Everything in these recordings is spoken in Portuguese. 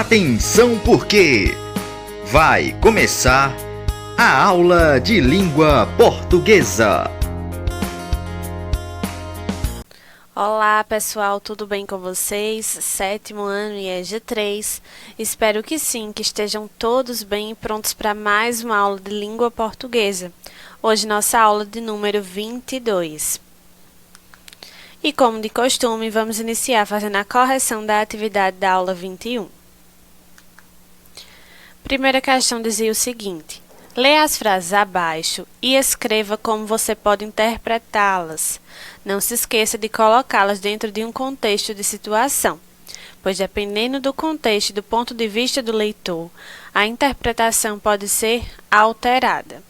Atenção porque vai começar a aula de língua portuguesa. Olá pessoal, tudo bem com vocês? 7º ano e EG3. Espero que sim, que estejam todos bem e prontos para mais uma aula de língua portuguesa. Hoje nossa aula de número 22. E como de costume, vamos iniciar fazendo a correção da atividade da aula 21. Primeira questão dizia o seguinte: leia as frases abaixo e escreva como você pode interpretá-las. Não se esqueça de colocá-las dentro de um contexto de situação, pois dependendo do contexto e do ponto de vista do leitor, a interpretação pode ser alterada.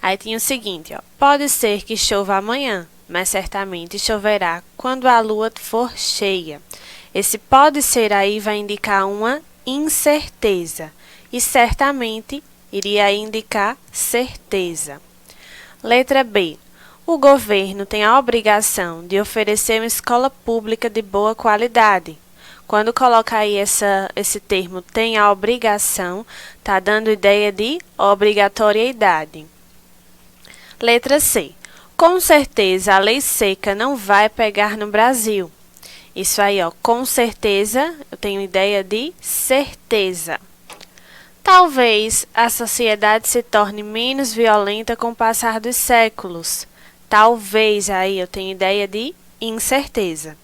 Aí tinha o seguinte, pode ser que chova amanhã, mas certamente choverá quando a lua for cheia. Esse pode ser aí vai indicar uma incerteza e certamente iria indicar certeza. Letra B. O governo tem a obrigação de oferecer uma escola pública de boa qualidade. Quando coloca aí esse termo tem a obrigação, está dando ideia de obrigatoriedade. Letra C. Com certeza a lei seca não vai pegar no Brasil. Isso aí, com certeza, eu tenho ideia de certeza. Talvez a sociedade se torne menos violenta com o passar dos séculos. Talvez aí eu tenho ideia de incerteza.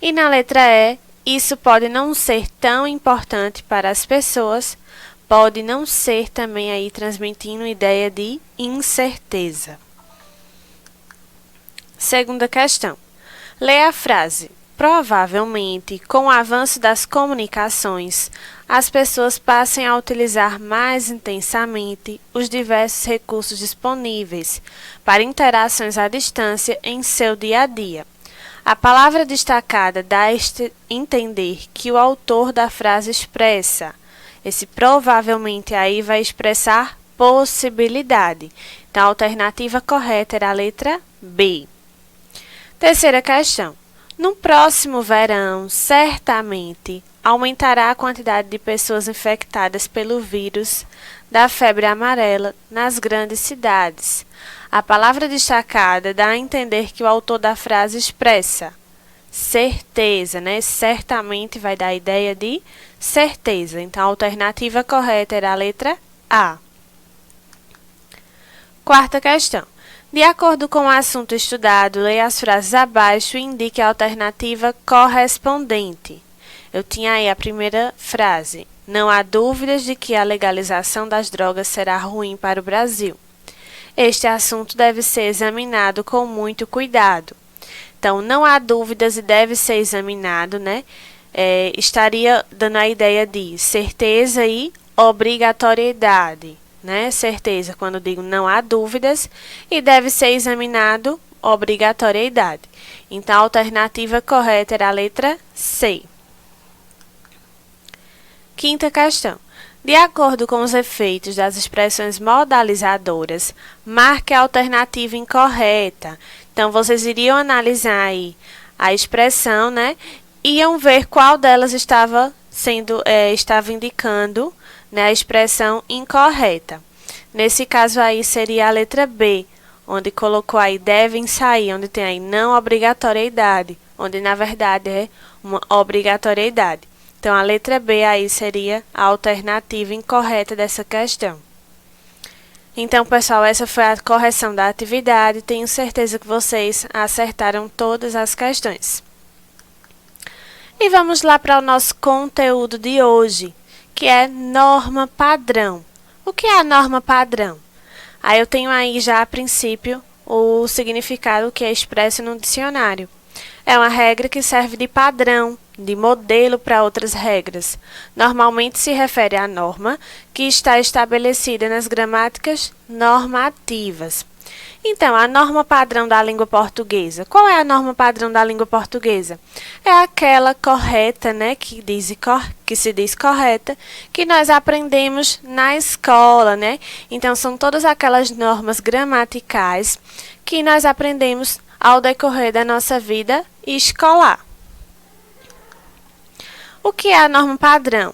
E na letra E, isso pode não ser tão importante para as pessoas, pode não ser também aí transmitindo ideia de incerteza. Segunda questão. Leia a frase. Provavelmente, com o avanço das comunicações, as pessoas passem a utilizar mais intensamente os diversos recursos disponíveis para interações à distância em seu dia a dia. A palavra destacada dá a entender que o autor da frase expressa. Esse provavelmente aí vai expressar possibilidade. Então, a alternativa correta era a letra B. Terceira questão. No próximo verão, certamente, aumentará a quantidade de pessoas infectadas pelo vírus da febre amarela nas grandes cidades. A palavra destacada dá a entender que o autor da frase expressa certeza, né? Certamente vai dar a ideia de certeza. Então, a alternativa correta era a letra A. Quarta questão. De acordo com o assunto estudado, leia as frases abaixo e indique a alternativa correspondente. Eu tinha aí a primeira frase. Não há dúvidas de que a legalização das drogas será ruim para o Brasil. Este assunto deve ser examinado com muito cuidado. Então, não há dúvidas e deve ser examinado, né? Estaria dando a ideia de certeza e obrigatoriedade. Né? Certeza, quando digo não há dúvidas, e deve ser examinado obrigatoriedade. Então, a alternativa correta era a letra C. Quinta questão. De acordo com os efeitos das expressões modalizadoras, marque a alternativa incorreta. Então, vocês iriam analisar aí a expressão, né? Iam ver qual delas estava indicando, né, a expressão incorreta. Nesse caso aí seria a letra B, onde colocou aí devem sair, onde tem aí não obrigatoriedade, onde na verdade é uma obrigatoriedade. Então, a letra B aí seria a alternativa incorreta dessa questão. Então, pessoal, essa foi a correção da atividade. Tenho certeza que vocês acertaram todas as questões. E vamos lá para o nosso conteúdo de hoje, que é norma padrão. O que é a norma padrão? Aí eu tenho aí já a princípio o significado que é expresso no dicionário. É uma regra que serve de padrão, de modelo para outras regras. Normalmente se refere à norma que está estabelecida nas gramáticas normativas. Então, a norma padrão da língua portuguesa. Qual é a norma padrão da língua portuguesa? É aquela correta, né, que se diz correta, que nós aprendemos na escola, né? Então, são todas aquelas normas gramaticais que nós aprendemos ao decorrer da nossa vida escolar. O que é a norma padrão?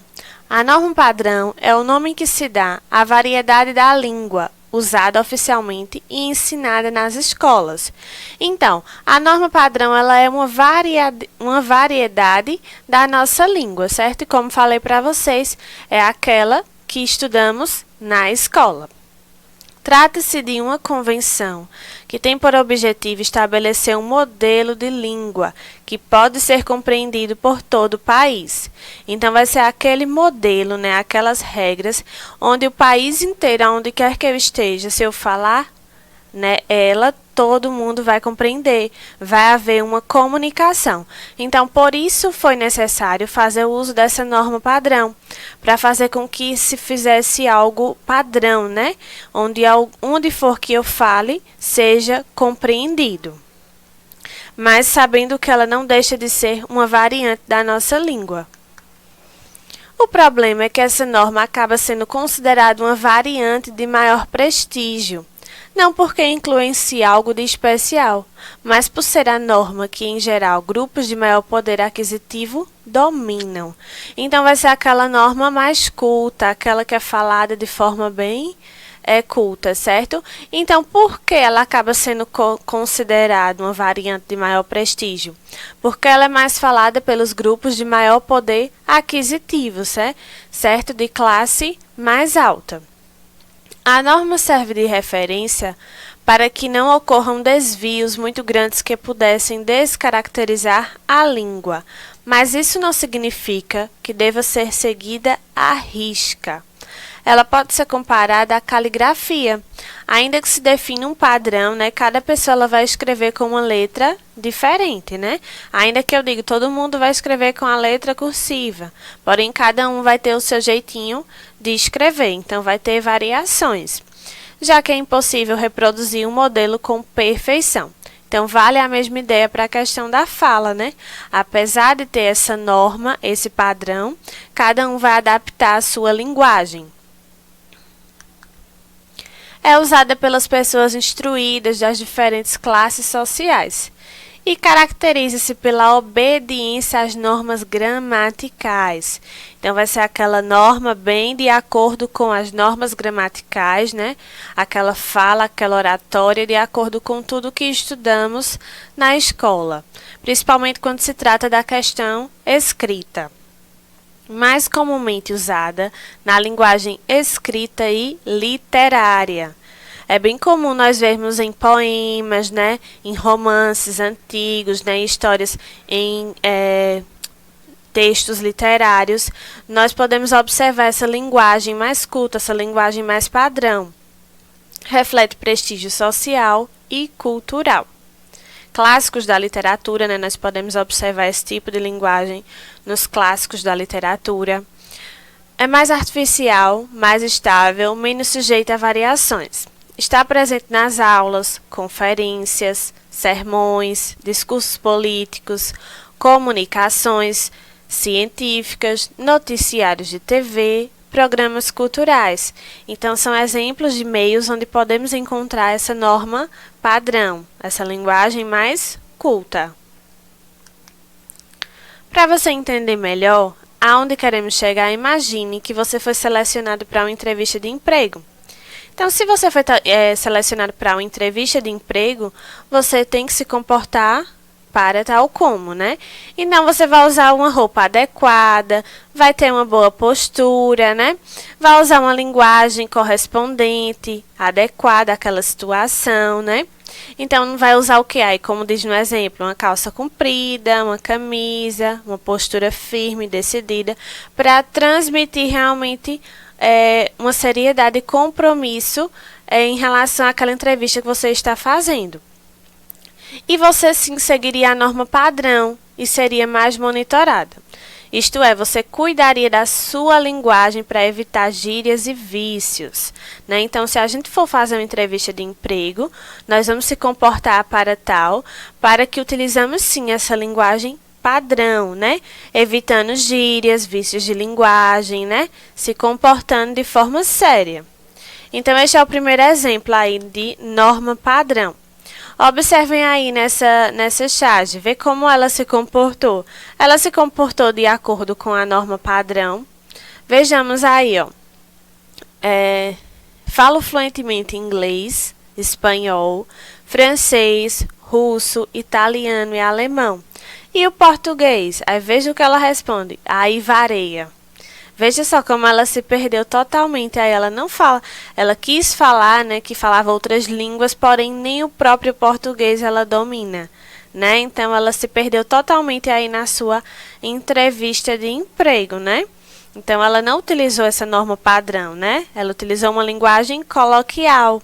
A norma padrão é o nome que se dá à variedade da língua usada oficialmente e ensinada nas escolas. Então, a norma padrão ela é uma variedade da nossa língua, certo? E como falei para vocês, é aquela que estudamos na escola. Trata-se de uma convenção que tem por objetivo estabelecer um modelo de língua que pode ser compreendido por todo o país. Então, vai ser aquele modelo, né, aquelas regras, onde o país inteiro, onde quer que eu esteja, se eu falar, né, todo mundo vai compreender, vai haver uma comunicação. Então, por isso foi necessário fazer o uso dessa norma padrão, para fazer com que se fizesse algo padrão, né? Onde for que eu fale, seja compreendido. Mas sabendo que ela não deixa de ser uma variante da nossa língua. O problema é que essa norma acaba sendo considerada uma variante de maior prestígio. Não porque inclui em si algo de especial, mas por ser a norma que, em geral, grupos de maior poder aquisitivo dominam. Então, vai ser aquela norma mais culta, aquela que é falada de forma bem culta, certo? Então, por que ela acaba sendo considerada uma variante de maior prestígio? Porque ela é mais falada pelos grupos de maior poder aquisitivo, certo? De classe mais alta. A norma serve de referência para que não ocorram desvios muito grandes que pudessem descaracterizar a língua, mas isso não significa que deva ser seguida à risca. Ela pode ser comparada à caligrafia. Ainda que se defina um padrão, né, cada pessoa ela vai escrever com uma letra diferente, né? Ainda que eu diga, todo mundo vai escrever com a letra cursiva, porém cada um vai ter o seu jeitinho de escrever, então vai ter variações, já que é impossível reproduzir um modelo com perfeição. Então, vale a mesma ideia para a questão da fala, né? Apesar de ter essa norma, esse padrão, cada um vai adaptar a sua linguagem. É usada pelas pessoas instruídas das diferentes classes sociais e caracteriza-se pela obediência às normas gramaticais. Então, vai ser aquela norma bem de acordo com as normas gramaticais, né? Aquela fala, aquela oratória de acordo com tudo que estudamos na escola, principalmente quando se trata da questão escrita. Mais comumente usada na linguagem escrita e literária. É bem comum nós vermos em poemas, né, em romances antigos, né, histórias em textos literários. Nós podemos observar essa linguagem mais culta, essa linguagem mais padrão. Reflete prestígio social e cultural. Clássicos da literatura, né, nós podemos observar esse tipo de linguagem nos clássicos da literatura. É mais artificial, mais estável, menos sujeita a variações. Está presente nas aulas, conferências, sermões, discursos políticos, comunicações científicas, noticiários de TV, programas culturais. Então, são exemplos de meios onde podemos encontrar essa norma padrão, essa linguagem mais culta. Para você entender melhor aonde queremos chegar, imagine que você foi selecionado para uma entrevista de emprego. Então, se você foi selecionado para uma entrevista de emprego, você tem que se comportar para tal como, né? Então, você vai usar uma roupa adequada, vai ter uma boa postura, né? Vai usar uma linguagem correspondente, adequada àquela situação, né? Então, não vai usar o que aí, como diz no exemplo, uma calça comprida, uma camisa, uma postura firme, decidida, para transmitir realmente uma seriedade e compromisso em relação àquela entrevista que você está fazendo. E você sim seguiria a norma padrão e seria mais monitorada. Isto é, você cuidaria da sua linguagem para evitar gírias e vícios, né? Então, se a gente for fazer uma entrevista de emprego, nós vamos se comportar para que utilizamos sim essa linguagem padrão, né? Evitando gírias, vícios de linguagem, né? Se comportando de forma séria. Então, este é o primeiro exemplo aí de norma padrão. Observem aí nessa charge, vê como ela se comportou. Ela se comportou de acordo com a norma padrão, Vejamos aí, ó. Falo fluentemente inglês, espanhol, francês, russo, italiano e alemão. E o português? Aí veja o que ela responde. Aí varia. Veja só como ela se perdeu totalmente. Aí ela não fala. Ela quis falar, né, que falava outras línguas, porém nem o próprio português ela domina, né? Então ela se perdeu totalmente aí na sua entrevista de emprego, né? Então ela não utilizou essa norma padrão, né? Ela utilizou uma linguagem coloquial.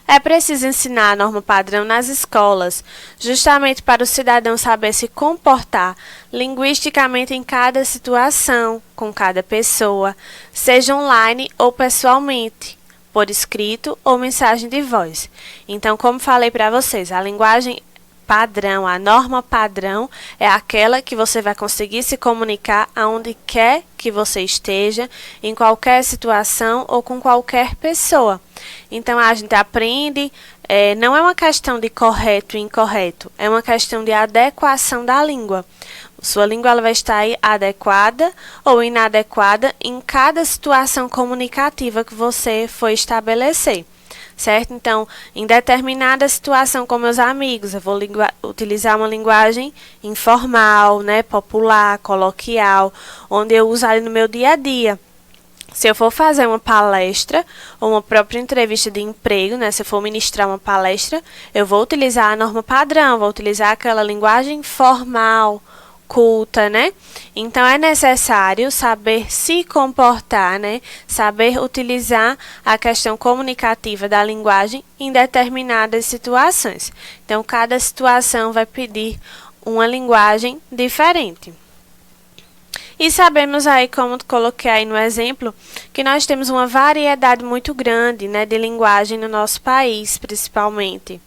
É preciso ensinar a norma padrão nas escolas, justamente para o cidadão saber se comportar linguisticamente em cada situação, com cada pessoa, seja online ou pessoalmente, por escrito ou mensagem de voz. Então, como falei para vocês, a linguagem padrão, a norma padrão é aquela que você vai conseguir se comunicar aonde quer que você esteja, em qualquer situação ou com qualquer pessoa. Então a gente aprende, não é uma questão de correto e incorreto, é uma questão de adequação da língua. Sua língua ela vai estar aí adequada ou inadequada em cada situação comunicativa que você for estabelecer. Certo? Então, em determinada situação com meus amigos, eu vou utilizar uma linguagem informal, né, popular, coloquial, onde eu uso ali no meu dia a dia. Se eu for fazer uma palestra ou uma própria entrevista de emprego, né, se eu for ministrar uma palestra, eu vou utilizar a norma padrão, vou utilizar aquela linguagem formal, culta, né? Então é necessário saber se comportar, né? Saber utilizar a questão comunicativa da linguagem em determinadas situações. Então cada situação vai pedir uma linguagem diferente. E sabemos aí, como coloquei aí no exemplo, que nós temos uma variedade muito grande, né, de linguagem no nosso país, principalmente.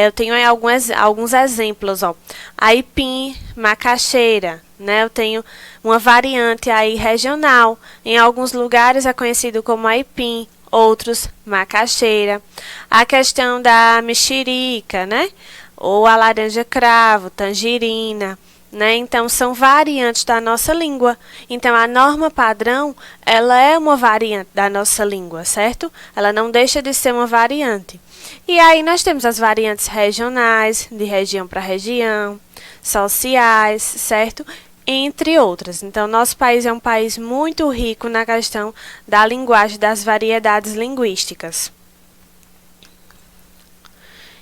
Eu tenho aí alguns exemplos, ó. Aipim, macaxeira, né? Eu tenho uma variante aí regional. Em alguns lugares é conhecido como aipim, outros macaxeira. A questão da mexerica, né? Ou a laranja cravo, tangerina, né? Então são variantes da nossa língua. Então a norma padrão, ela é uma variante da nossa língua, certo? Ela não deixa de ser uma variante. E aí nós temos as variantes regionais, de região para região, sociais, certo? Entre outras. Então, nosso país é um país muito rico na questão da linguagem, das variedades linguísticas.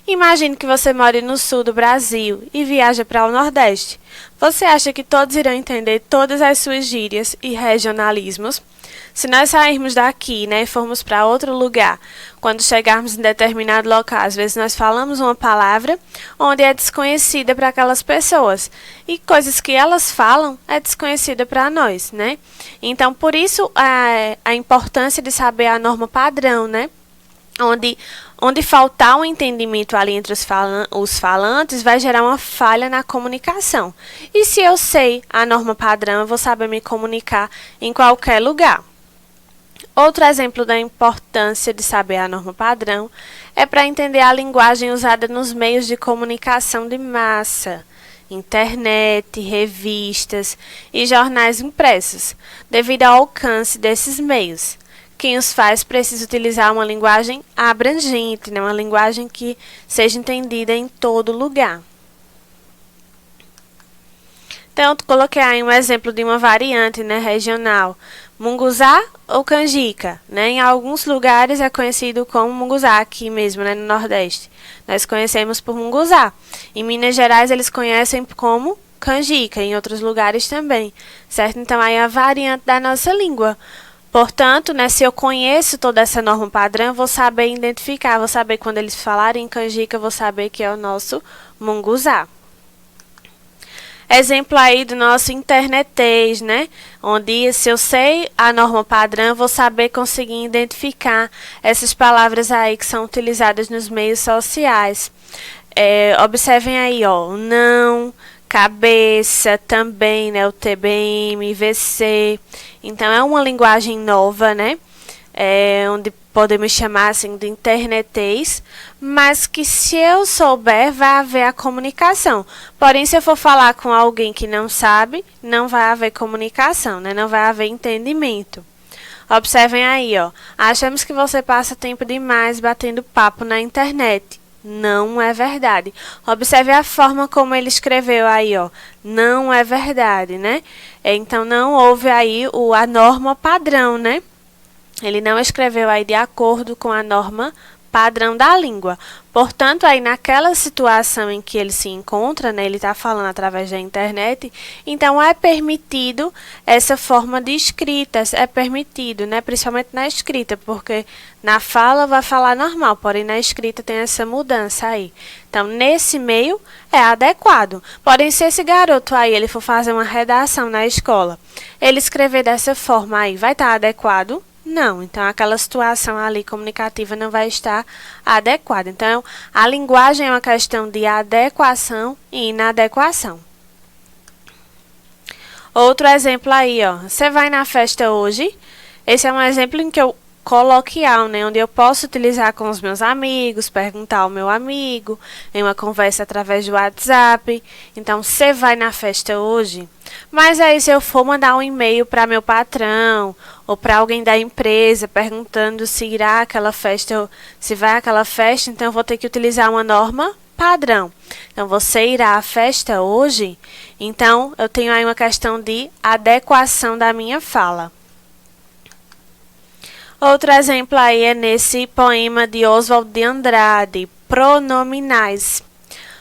Imagine que você mora no sul do Brasil e viaja para o Nordeste. Você acha que todos irão entender todas as suas gírias e regionalismos? Se nós sairmos daqui, né, e formos para outro lugar, quando chegarmos em determinado local, às vezes nós falamos uma palavra onde é desconhecida para aquelas pessoas e coisas que elas falam é desconhecida para nós, né? Então, por isso a importância de saber a norma padrão, né? Onde faltar um entendimento ali entre os falantes, vai gerar uma falha na comunicação. E se eu sei a norma padrão, eu vou saber me comunicar em qualquer lugar. Outro exemplo da importância de saber a norma padrão é para entender a linguagem usada nos meios de comunicação de massa, internet, revistas e jornais impressos, devido ao alcance desses meios. Quem os faz precisa utilizar uma linguagem abrangente, né? Uma linguagem que seja entendida em todo lugar. Então, eu coloquei aí um exemplo de uma variante, né, regional. Munguzá ou canjica, né? Em alguns lugares é conhecido como munguzá, aqui mesmo, né, no Nordeste. Nós conhecemos por munguzá. Em Minas Gerais eles conhecem como canjica, em outros lugares também, certo? Então, aí é a variante da nossa língua. Portanto, né, se eu conheço toda essa norma padrão, eu vou saber identificar, vou saber quando eles falarem em canjica, eu vou saber que é o nosso munguzá. Exemplo aí do nosso internetês, né? Onde se eu sei a norma padrão, eu vou saber conseguir identificar essas palavras aí que são utilizadas nos meios sociais. Observem aí, ó, não, cabeça, também, né? O TBM, VC. Então, é uma linguagem nova, né? Onde podemos chamar assim de internetês, mas que se eu souber, vai haver a comunicação. Porém, se eu for falar com alguém que não sabe, não vai haver comunicação, né? Não vai haver entendimento. Observem aí, ó. Achamos que você passa tempo demais batendo papo na internet. Não é verdade. Observe a forma como ele escreveu aí, ó. Não é verdade, né? Então, não houve aí a norma padrão, né? Ele não escreveu aí de acordo com a norma padrão da língua. Portanto, aí naquela situação em que ele se encontra, né, ele está falando através da internet, então é permitido essa forma de escrita, é permitido, né, principalmente na escrita, porque na fala vai falar normal, porém na escrita tem essa mudança aí. Então, nesse meio é adequado. Porém, se esse garoto aí ele for fazer uma redação na escola, ele escrever dessa forma aí, vai estar adequado? Não, então aquela situação ali comunicativa não vai estar adequada. Então, a linguagem é uma questão de adequação e inadequação. Outro exemplo aí, ó. Você vai na festa hoje? Esse é um exemplo em que eu coloquial, né, onde eu posso utilizar com os meus amigos, perguntar ao meu amigo, em uma conversa através do WhatsApp. Então, você vai na festa hoje? Mas aí, se eu for mandar um e-mail para meu patrão ou para alguém da empresa perguntando se irá àquela festa, se vai àquela festa, então eu vou ter que utilizar uma norma padrão. Então, você irá à festa hoje? Então, eu tenho aí uma questão de adequação da minha fala. Outro exemplo aí é nesse poema de Oswald de Andrade, Pronominais.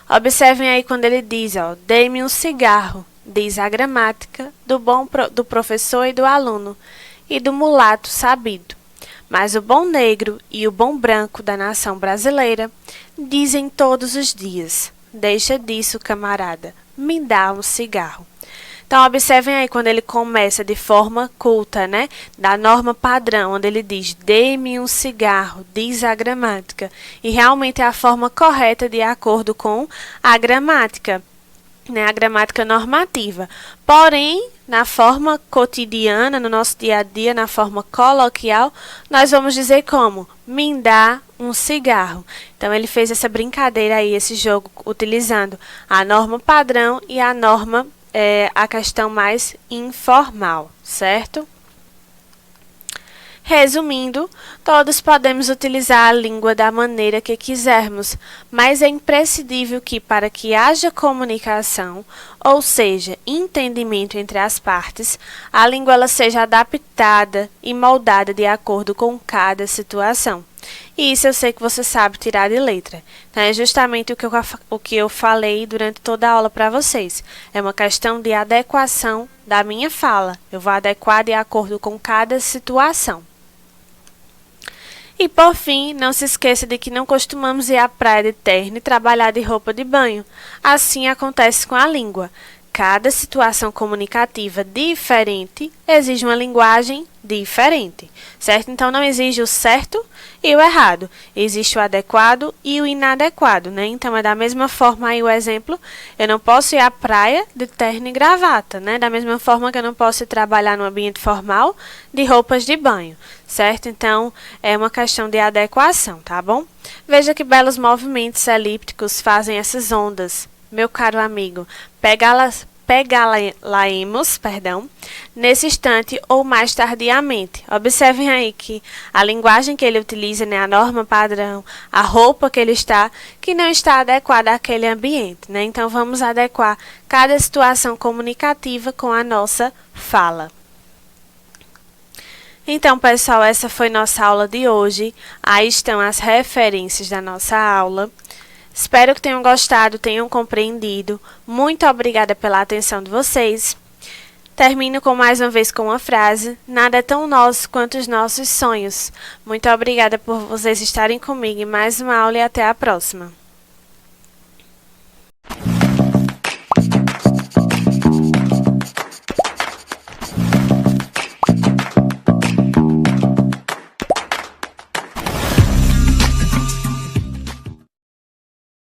Observem aí quando ele diz, ó, dê-me um cigarro, diz a gramática do professor e do aluno, e do mulato sabido. Mas o bom negro e o bom branco da nação brasileira dizem todos os dias, deixa disso, camarada, me dá um cigarro. Então, observem aí quando ele começa de forma culta, né? Da norma padrão, onde ele diz, dê-me um cigarro, diz a gramática. E realmente é a forma correta de acordo com a gramática, né? A gramática normativa. Porém, na forma cotidiana, no nosso dia a dia, na forma coloquial, nós vamos dizer como? Me dá um cigarro. Então, ele fez essa brincadeira aí, esse jogo, utilizando a norma padrão e a norma a questão mais informal, certo? Resumindo, todos podemos utilizar a língua da maneira que quisermos, mas é imprescindível que, para que haja comunicação, ou seja, entendimento entre as partes, a língua ela seja adaptada e moldada de acordo com cada situação. E isso eu sei que você sabe tirar de letra. Então, é justamente o que eu falei durante toda a aula para vocês. É uma questão de adequação da minha fala. Eu vou adequar de acordo com cada situação. E, por fim, não se esqueça de que não costumamos ir à praia de terno e trabalhar de roupa de banho. Assim acontece com a língua. Cada situação comunicativa diferente exige uma linguagem diferente, certo? Então, não exige o certo e o errado. Existe o adequado e o inadequado, né? Então, é da mesma forma aí o exemplo, eu não posso ir à praia de terno e gravata, né? Da mesma forma que eu não posso ir trabalhar no ambiente formal de roupas de banho, certo? Então, é uma questão de adequação, tá bom? Veja que belos movimentos elípticos fazem essas ondas. Meu caro amigo, pegá-la-emos, nesse instante ou mais tardiamente. Observem aí que a linguagem que ele utiliza, né, a norma padrão, a roupa que ele está, que não está adequada àquele ambiente, né? Então, vamos adequar cada situação comunicativa com a nossa fala. Então, pessoal, essa foi nossa aula de hoje. Aí estão as referências da nossa aula. Espero que tenham gostado, tenham compreendido. Muito obrigada pela atenção de vocês. Termino mais uma vez com uma frase. Nada é tão nosso quanto os nossos sonhos. Muito obrigada por vocês estarem comigo em mais uma aula e até a próxima.